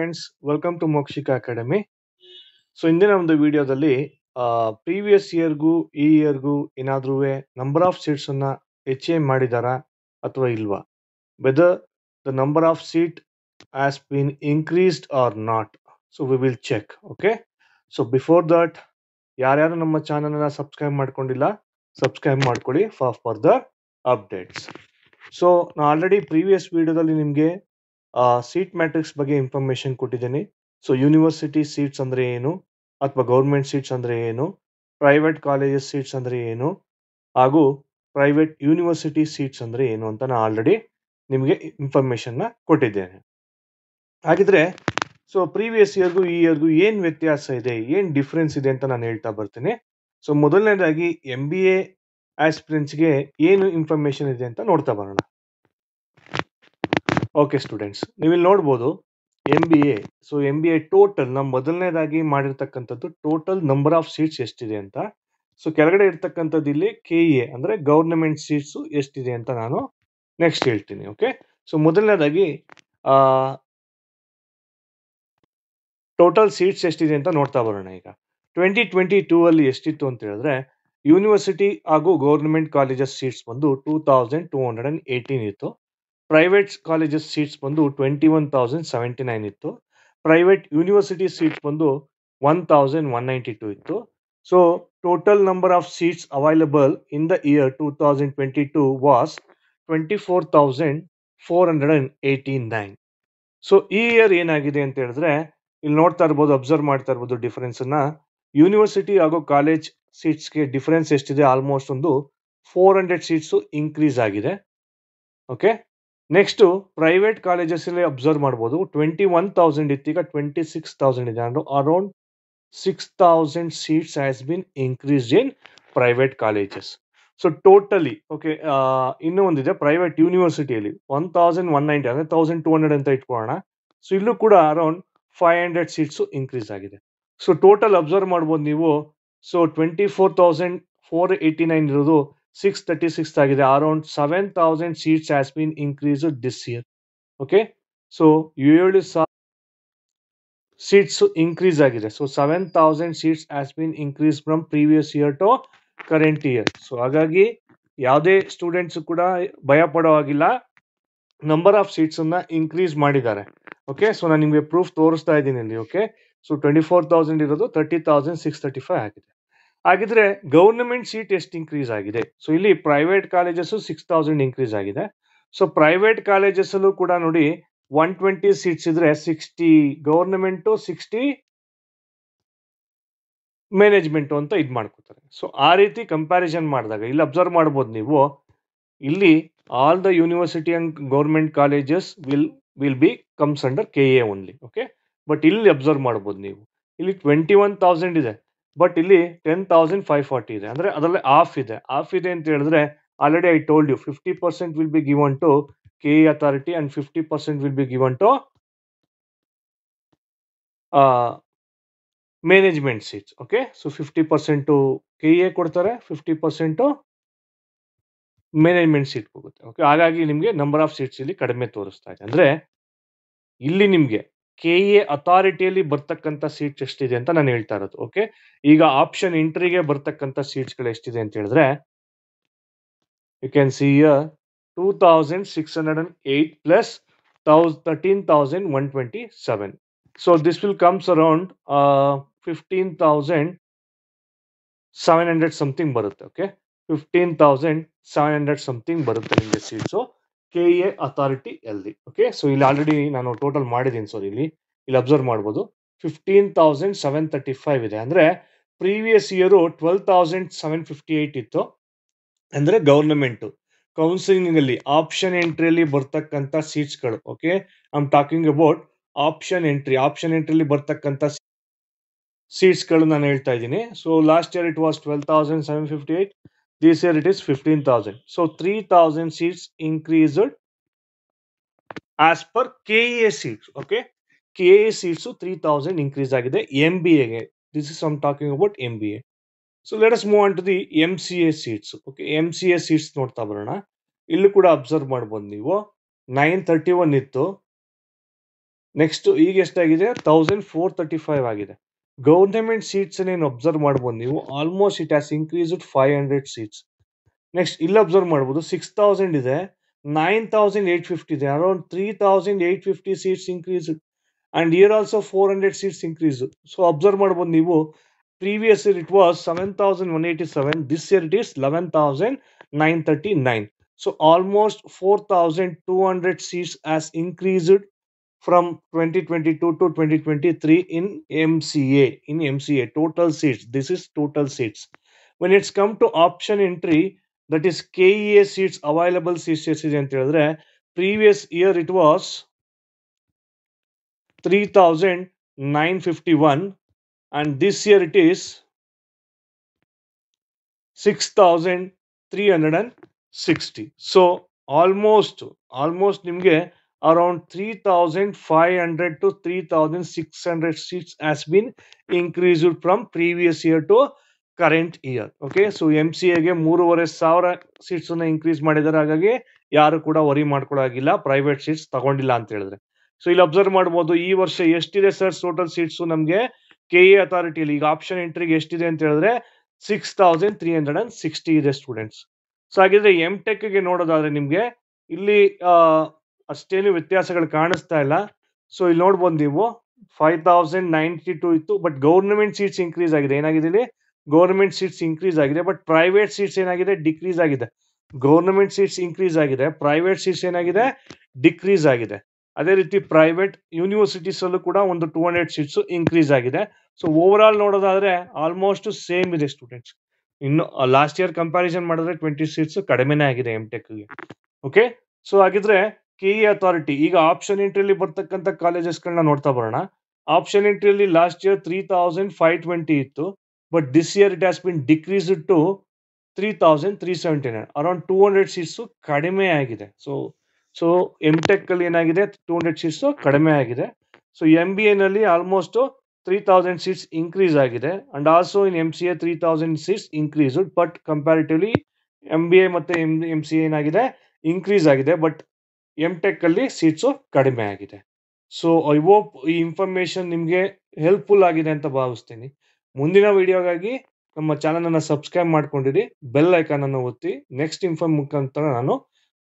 Friends, welcome to Mokshika academy. So ಇಂದಿನ ಒಂದು ವಿಡಿಯೋದಲ್ಲಿ ಪ್ರೀವಿಯಸ್ ಇಯರ್ಗೂ ಈ ಇಯರ್ಗೂ ಏನಾದ್ರೂ ನಂಬರ್ ಆಫ್ ಸೀಟ್ಸ್ ಅನ್ನ ಹೆಚ್ಚೇ ಮಾಡಿದಾರಾ ಅಥವಾ ಇಲ್ವಾ, whether the number of seat has been increased or not. So we will check. Okay, so before that ಯಾರ್ಯಾರು ನಮ್ಮ ಚಾನಲ್ ಅನ್ನ ಸಬ್ಸ್ಕ್ರೈಬ್ ಮಾಡ್ಕೊಂಡಿಲ್ಲ, ಸಬ್ಸ್ಕ್ರೈಬ್ ಮಾಡ್ಕೊಳ್ಳಿ ಫಾರ್ ಫರ್ದರ್ ಅಪ್ಡೇಟ್ಸ್. ಸೊ ನಾನು ಆಲ್ರೆಡಿ ಪ್ರೀವಿಯಸ್ ವಿಡಿಯೋದಲ್ಲಿ ನಿಮಗೆ ಸೀಟ್ ಮ್ಯಾಟ್ರಿಕ್ಸ್ ಬಗ್ಗೆ ಇನ್ಫಾರ್ಮೇಶನ್ ಕೊಟ್ಟಿದ್ದೀನಿ. ಸೊ ಯೂನಿವರ್ಸಿಟಿ ಸೀಟ್ಸ್ ಅಂದ್ರೆ ಏನು, ಅಥವಾ ಗೌರ್ಮೆಂಟ್ ಸೀಟ್ಸ್ ಅಂದ್ರೆ ಏನು, ಪ್ರೈವೇಟ್ ಕಾಲೇಜಸ್ ಸೀಟ್ಸ್ ಅಂದ್ರೆ ಏನು, ಹಾಗೂ ಪ್ರೈವೇಟ್ ಯೂನಿವರ್ಸಿಟಿ ಸೀಟ್ಸ್ ಅಂದ್ರೆ ಏನು ಅಂತ ನಾನು ಆಲ್ರೆಡಿ ನಿಮಗೆ ಇನ್ಫಾರ್ಮೇಶನ್ ನ ಕೊಟ್ಟಿದ್ದೇನೆ. ಹಾಗಿದ್ರೆ ಸೊ ಪ್ರೀವಿಯಸ್ ಇಯರ್ಗೂ ಈ ಇಯರ್ಗೂ ಏನ್ ವ್ಯತ್ಯಾಸ ಇದೆ, ಏನ್ ಡಿಫ್ರೆನ್ಸ್ ಇದೆ ಅಂತ ನಾನು ಹೇಳ್ತಾ ಬರ್ತೀನಿ. ಸೊ ಮೊದಲನೇದಾಗಿ MBA ಆಸ್ಪಿರೆಂಟ್ಸ್ಗೆ ಏನು ಇನ್ಫಾರ್ಮೇಶನ್ ಇದೆ ಅಂತ ನೋಡ್ತಾ ಬರೋಣ. ಓಕೆ ಸ್ಟೂಡೆಂಟ್ಸ್, ನೀವು ಇಲ್ಲಿ ನೋಡ್ಬೋದು MBA. ಸೊ MBA ಟೋಟಲ್ ನಾವು ಮೊದಲನೇದಾಗಿ ಮಾಡಿರ್ತಕ್ಕಂಥದ್ದು ಟೋಟಲ್ ನಂಬರ್ ಆಫ್ ಸೀಟ್ಸ್ ಎಷ್ಟಿದೆ ಅಂತ. ಸೊ ಕೆಳಗಡೆ ಇರ್ತಕ್ಕಂಥದ್ದು ಇಲ್ಲಿ KE ಅಂದ್ರೆ ಗವರ್ನಮೆಂಟ್ ಸೀಟ್ಸ್ ಎಷ್ಟಿದೆ ಅಂತ ನಾನು ನೆಕ್ಸ್ಟ್ ಹೇಳ್ತೀನಿ. ಓಕೆ, ಸೊ ಮೊದಲನೇದಾಗಿ ಟೋಟಲ್ ಸೀಟ್ಸ್ ಎಷ್ಟಿದೆ ಅಂತ ನೋಡ್ತಾ ಬರೋಣ. ಈಗ 2022 ಅಲ್ಲಿ ಎಷ್ಟಿತ್ತು ಅಂತ ಹೇಳಿದ್ರೆ, ಯೂನಿವರ್ಸಿಟಿ ಹಾಗೂ ಗೌರ್ಮೆಂಟ್ ಕಾಲೇಜಸ್ ಸೀಟ್ಸ್ ಬಂದು 2218 ಇತ್ತು. ಪ್ರೈವೇಟ್ ಕಾಲೇಜಸ್ ಸೀಟ್ಸ್ ಬಂದು 21,079 ಇತ್ತು. ಪ್ರೈವೇಟ್ ಯೂನಿವರ್ಸಿಟಿ ಸೀಟ್ಸ್ ಬಂದು 1,192 ಇತ್ತು. So total number of seats available in the year 2022 was 24,489. So ಈ ಇಯರ್ ಏನಾಗಿದೆ ಅಂತ ಹೇಳಿದ್ರೆ, ಇಲ್ಲಿ ನೋಡ್ತಾ ಇರ್ಬೋದು, ಅಬ್ಸರ್ವ್ ಮಾಡ್ತಾ ಇರ್ಬೋದು ಡಿಫರೆನ್ಸ್ ಅನ್ನ. ಯೂನಿವರ್ಸಿಟಿ ಹಾಗೂ ಕಾಲೇಜ್ ಸೀಟ್ಸ್ಗೆ ಡಿಫರೆನ್ಸ್ ಎಷ್ಟಿದೆ, ಆಲ್ಮೋಸ್ಟ್ ಒಂದು 400 ಸೀಟ್ಸ್ ಇನ್ಕ್ರೀಸ್ ಆಗಿದೆ. ಓಕೆ, ನೆಕ್ಸ್ಟ್ ಪ್ರೈವೇಟ್ ಕಾಲೇಜಸ್ ಅಲ್ಲಿ ಅಬ್ಸರ್ವ್ ಮಾಡಬಹುದು, 21,000 ಇತ್ತು, ಈಗ 26,000 ಇದೆ. Around 6,000 seats has been increased in private colleges. So totally okay, ಇನ್ನೂ ಒಂದಿದೆ ಪ್ರೈವೇಟ್ ಯೂನಿವರ್ಸಿಟಿಯಲ್ಲಿ 1,190 ಅಂದ್ರೆ 1,200 ಅಂತ ಇಟ್ಕೊಳ್ಳೋಣ. ಸೊ ಇಲ್ಲೂ ಕೂಡ ಅರೌಂಡ್ 500 ಸೀಟ್ಸ್ ಇನ್ಕ್ರೀಸ್ ಆಗಿದೆ. ಸೊ ಟೋಟಲ್ ಅಬ್ಸರ್ವ್ ಮಾಡ್ಬೋದು ನೀವು. ಸೊ 24,489 ಇರೋದು 636 ಆಗಿದೆ. Around 7,000 seats has been increased this year. Okay, so 7,000 seats increase ಆಗಿದೆ. So 7,000 seats has been increase from previous year to current year. So ಹಾಗಾಗಿ ಯಾವುದೇ ಸ್ಟೂಡೆಂಟ್ಸ್ ಕೂಡ ಭಯ ಪಡೋ ಹಾಗಿಲ್ಲ, ನಂಬರ್ ಆಫ್ ಸೀಟ್ಸ್ ಅನ್ನ ಇನ್ಕ್ರೀಸ್ ಮಾಡಿದ್ದಾರೆ. ಓಕೆ, ಸೊ ನಾನು ನಿಮಗೆ ಪ್ರೂಫ್ ತೋರಿಸ್ತಾ ಇದ್ದೀನಿ ಇಲ್ಲಿ. ಓಕೆ, ಸೊ 24,000 ಇರೋದು 30,635 ಆಗಿದೆ. ಹಾಗಿದ್ರೆ ಗವರ್ನಮೆಂಟ್ ಸೀಟ್ ಎಷ್ಟು ಇನ್ಕ್ರೀಸ್ ಆಗಿದೆ? ಸೊ ಇಲ್ಲಿ ಪ್ರೈವೇಟ್ ಕಾಲೇಜಸ್ 6,000 ಇನ್ಕ್ರೀಸ್ ಆಗಿದೆ. ಸೊ ಪ್ರೈವೇಟ್ ಕಾಲೇಜಸ್ ಅಲ್ಲೂ ಕೂಡ ನೋಡಿ 120 ಸೀಟ್ಸ್ ಇದ್ರೆ 60 ಗವರ್ನಮೆಂಟ್, 60 ಮ್ಯಾನೇಜ್ಮೆಂಟ್ ಅಂತ ಇದ್ ಮಾಡ್ಕೋತಾರೆ. ಸೊ ಆ ರೀತಿ ಕಂಪ್ಯಾರಿಸನ್ ಮಾಡಿದಾಗ ಇಲ್ಲಿ ಅಬ್ಸರ್ವ್ ಮಾಡಬಹುದು ನೀವು, ಇಲ್ಲಿ all the university and government colleges will be comes under KA only. Okay, but ಇಲ್ಲಿ ಅಬ್ಸರ್ವ್ ಮಾಡಬಹುದು ನೀವು, ಇಲ್ಲಿ 21,000 ಇದೆ, ಬಟ್ ಇಲ್ಲಿ 10,540 ಇದೆ. ಅಂದ್ರೆ ಅದರಲ್ಲಿ ಆಫ್ ಇದೆ. ಆಫ್ ಇದೆ ಅಂತ ಹೇಳಿದ್ರೆ already I told you 50% will be given to KA authority and 50% will be given to management seats. Okay, so 50% KA ಕೊಡ್ತಾರೆ, 50% ಮ್ಯಾನೇಜ್ಮೆಂಟ್ ಸೀಟ್ ಹೋಗುತ್ತೆ. ಓಕೆ, ಹಾಗಾಗಿ ನಿಮಗೆ ನಂಬರ್ ಆಫ್ ಸೀಟ್ಸ್ ಇಲ್ಲಿ ಕಡಿಮೆ ತೋರಿಸ್ತಾ ಇದೆ. ಅಂದ್ರೆ ಇಲ್ಲಿ ನಿಮಗೆ KA ಅಥಾರಿಟಿಯಲ್ಲಿ ಬರ್ತಕ್ಕಂಥ ಸೀಟ್ಸ್ ಎಷ್ಟಿದೆ ಅಂತ ನಾನು ಹೇಳ್ತಾ ಇರೋದು. ಓಕೆ, ಈಗ ಆಪ್ಷನ್ ಎಂಟ್ರಿಗೆ ಬರ್ತಕ್ಕಂಥ ಸೀಟ್ಸ್ ಗಳು ಎಷ್ಟಿದೆ ಅಂತ ಹೇಳಿದ್ರೆ, you can see 2,608 plus 13,127. So this will comes around 15,700 something ಬರುತ್ತೆ. ಓಕೆ, 15,700 ಸಮಥಿಂಗ್ ಬರುತ್ತೆ ನಿಮಗೆ ಸೀಟ್ಸು KA ಅಥಾರಿಟಿ ಅಲ್ಲಿ. ಓಕೆ, ಸೊ ಇಲ್ಲಿ ಆಲ್ರೆಡಿ ನಾನು ಟೋಟಲ್ ಮಾಡಿದ್ದೀನಿ. ಸೊ ಇಲ್ಲಿ ಅಬ್ಸರ್ವ್ ಮಾಡ್ಬೋದು 15,735 ಇದೆ. ಅಂದ್ರೆ ಪ್ರೀವಿಯಸ್ ಇಯರ್ 12,758 ಇತ್ತು. ಅಂದ್ರೆ ಗವರ್ನಮೆಂಟ್ ಕೌನ್ಸಿಲಿಂಗ್ ಅಲ್ಲಿ ಆಪ್ಷನ್ ಎಂಟ್ರಿಯಲ್ಲಿ ಬರ್ತಕ್ಕಂಥ ಸೀಟ್ಸ್ ಗಳು. Okay, I am talking about option ಎಂಟ್ರಿಯಲ್ಲಿ ಬರ್ತಕ್ಕಂಥ ಸೀಟ್ಸ್ ಗಳು ನಾನು ಹೇಳ್ತಾ ಇದ್ದೀನಿ. So last year it was 12,758, this year it is 15,000. So 3,000 seats increased as per KA seats. Okay, KA seats 3,000 increase ಆಗಿದೆ MBA ಗೆ. This is I am talking about MBA. So let us move on to the MCA seats. Okay, MCA seats ನೋಡ್ತಾ ಬರೋಣ. ಇಲ್ಲೂ ಕೂಡ observe ಮಾಡಬಹುದು ನೀವು, 931 ಇತ್ತು, next ಈಗ ಎಷ್ಟಾಗಿದೆ 1435 ಆಗಿದೆ. ಗವರ್ನಮೆಂಟ್ ಸೀಟ್ಸ್ ಏನು ಅಬ್ಸರ್ವ್ ಮಾಡ್ಬೋದು ನೀವು, almost it has increased 500 seats. Next ಇಲ್ಲಿ ಅಬ್ಸರ್ವ್ ಮಾಡ್ಬೋದು 6000 ಇದೆ, 9850 ಇದೆ, around 3850 seats increase. And year also 400 seats increase. So observe ಮಾಡ್ಬೋದು ನೀವು, previous year it was 7187, this year it is 11939. So almost 4200 seats has increased from 2022 to 2023 in MCA. In MCA, total seats. This is total seats. When it's come to option entry, that is KEA seats, available seats ಎಷ್ಟಿದೆ ಅಂತ ಹೇಳಿದ್ರೆ, previous year it was 3951 and this year it is 6360. So almost ನಿಮಗೆ around 3500 to 3600 seats has been increased from previous year to current year. Okay, so MCA ಗೆ 3500 seats ಅನ್ನ increase ಮಾಡಿದ್ದಾರೆ. ಹಾಗಾಗಿ ಯಾರು ಕೂಡ ವರಿ ಮಾಡ್ಕೊಳ್ಳೋಗಿಲ್ಲ ಪ್ರೈವೇಟ್ ಸೀಟ್ಸ್ ತಗೊಂಡಿಲ್ಲ ಅಂತ ಹೇಳಿದ್ರೆ. ಸೊ ಇಲ್ಲಿ ಅಬ್ಸರ್ವ್ ಮಾಡ್ಬೋದು ಈ ವರ್ಷ ಎಷ್ಟಿದೆ ಸರ್ ಟೋಟಲ್ ಸೀಟ್ಸ್ ನಮಗೆ KE ಅಥಾರಿಟಿಯಲ್ಲಿ. ಈಗ ಆಪ್ಷನ್ ಎಂಟ್ರಿಗೆ ಎಷ್ಟಿದೆ ಅಂತ ಹೇಳಿದ್ರೆ 6360 ಇದೆ ಸ್ಟೂಡೆಂಟ್ಸ್. ಸೊ ಹಾಗಿದ್ರೆ MTech ಗೆ ನೋಡೋದಾದ್ರೆ ನಿಮ್ಗೆ ಇಲ್ಲಿ ಅಷ್ಟೇನು ವ್ಯತ್ಯಾಸಗಳು ಕಾಣಿಸ್ತಾ ಇಲ್ಲ. ಸೊ ಇಲ್ಲಿ ನೋಡ್ಬೋದು ನೀವು 5092 ಇತ್ತು, ಬಟ್ ಗೌರ್ಮೆಂಟ್ ಸೀಟ್ಸ್ ಇನ್ಕ್ರೀಸ್ ಆಗಿದೆ. ಏನಾಗಿದೆ ಇಲ್ಲಿ ಗೌರ್ಮೆಂಟ್ ಸೀಟ್ಸ್ ಇನ್ಕ್ರೀಸ್ ಆಗಿದೆ, ಬಟ್ ಪ್ರೈವೇಟ್ ಸೀಟ್ಸ್ ಏನಾಗಿದೆ ಡಿಕ್ರೀಸ್ ಆಗಿದೆ. ಗೌರ್ಮೆಂಟ್ ಸೀಟ್ಸ್ ಇನ್ಕ್ರೀಸ್ ಆಗಿದೆ, ಪ್ರೈವೇಟ್ ಸೀಟ್ಸ್ ಏನಾಗಿದೆ ಡಿಕ್ರೀಸ್ ಆಗಿದೆ. ಅದೇ ರೀತಿ ಪ್ರೈವೇಟ್ ಯೂನಿವರ್ಸಿಟೀಸ್ ಅಲ್ಲೂ ಕೂಡ ಒಂದು 200 ಸೀಟ್ಸ್ ಇನ್ಕ್ರೀಸ್ ಆಗಿದೆ. ಸೊ ಓವರ್ ಆಲ್ ನೋಡೋದಾದ್ರೆ ಆಲ್ಮೋಸ್ಟ್ ಸೇಮ್ ಇದೆ ಸ್ಟೂಡೆಂಟ್ಸ್. ಇನ್ನು ಲಾಸ್ಟ್ ಇಯರ್ ಕಂಪ್ಯಾರಿಸನ್ ಮಾಡಿದ್ರೆ 20 ಸೀಟ್ಸ್ ಕಡಿಮೆನೇ ಆಗಿದೆ MTech ಗೆ. ಓಕೆ, ಸೊ ಹಾಗಿದ್ರೆ KE ಅಥಾರಿಟಿ ಈಗ ಆಪ್ಷನ್ ಎಂಟ್ರಿಯಲ್ಲಿ ಬರ್ತಕ್ಕಂಥ ಕಾಲೇಜಸ್ಗಳನ್ನ ನೋಡ್ತಾ ಬರೋಣ. ಆಪ್ಷನ್ ಎಂಟ್ರಿಯಲ್ಲಿ ಲಾಸ್ಟ್ ಇಯರ್ 3520 ಇತ್ತು, but this year it has been decreased to 3379, around 200 seats ಕಡಿಮೆ ಆಗಿದೆ. ಸೊ MTech ಅಲ್ಲಿ ಏನಾಗಿದೆ 200 ಸೀಟ್ಸ್ ಕಡಿಮೆ ಆಗಿದೆ. ಸೊ MBA ನಲ್ಲಿ ಆಲ್ಮೋಸ್ಟ್ 3000 ಸೀಟ್ಸ್ ಇನ್ಕ್ರೀಸ್ ಆಗಿದೆ. And also in MCA 3000 seats increased, but comparatively MBA ಮತ್ತೆ MCA ಏನಾಗಿದೆ ಇನ್ಕ್ರೀಸ್ ಆಗಿದೆ, ಬಟ್ MTech ಅಲ್ಲಿ ಸೀಟ್ಸು ಕಡಿಮೆ ಆಗಿದೆ. ಸೊ ಐ ಹೋಪ್ ಈ ಇನ್ಫಾರ್ಮೇಶನ್ ನಿಮಗೆ ಹೆಲ್ಪ್ಫುಲ್ ಆಗಿದೆ ಅಂತ ಭಾವಿಸ್ತೀನಿ. ಮುಂದಿನ ವಿಡಿಯೋಗಾಗಿ ನಮ್ಮ ಚಾನಲ್ ಅನ್ನು ಸಬ್ಸ್ಕ್ರೈಬ್ ಮಾಡ್ಕೊಂಡಿರಿ, ಬೆಲ್ ಐಕಾನ್ ಅನ್ನು ಒತ್ತಿ. ನೆಕ್ಸ್ಟ್ ಮುಖಾಂತರ ನಾನು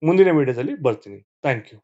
ಮುಂದಿನ ವಿಡಿಯೋದಲ್ಲಿ ಬರ್ತೀನಿ. Thank you.